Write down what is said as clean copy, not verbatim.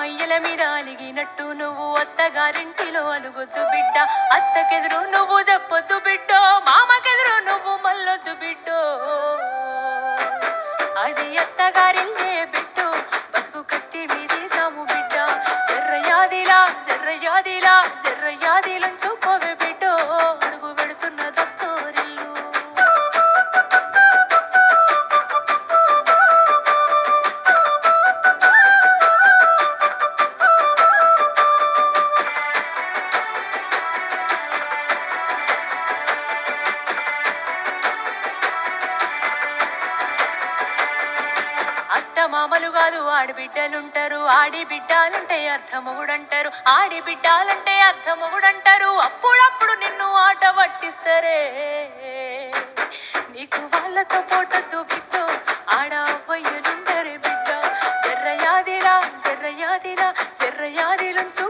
అయ్యల మీద అలిగినట్టు నువ్వు అత్తగారింటిలో అలుగొద్దు బిడ్డ. అత్తకెదురు నువ్వు చెప్పొద్దు బిడ్డో, మామకెదురు నువ్వు మల్లొద్దు బిడ్డో. అది అత్తగారిల్లే బిడ్డో, బతుకు కత్తి మీది సాము బిడ్డ. జర్రయాదిలా జర్రయాదిలా జర్రయాదిలంచుకోవే బిడ్డో, అడుగు పెడుతున్న దత్తోరిల్లు. మామలు కాదు ఆడిబిడ్డలుంటారు, ఆడిబిడ్డాలంటే అర్థమొగుడంటారు, ఆడిబిడ్డాలంటే అర్థమొగుడంటారు. అప్పుడప్పుడు నిన్ను ఆట పట్టిస్తారే, నీకు వాళ్ళతో పోటద్దు బిడ్డో, ఆడ అవ్వయ్యలుండరే బిడ్డ. జర్రయాదిలా జర్రయాదిలా జర్రయాదిలుంచు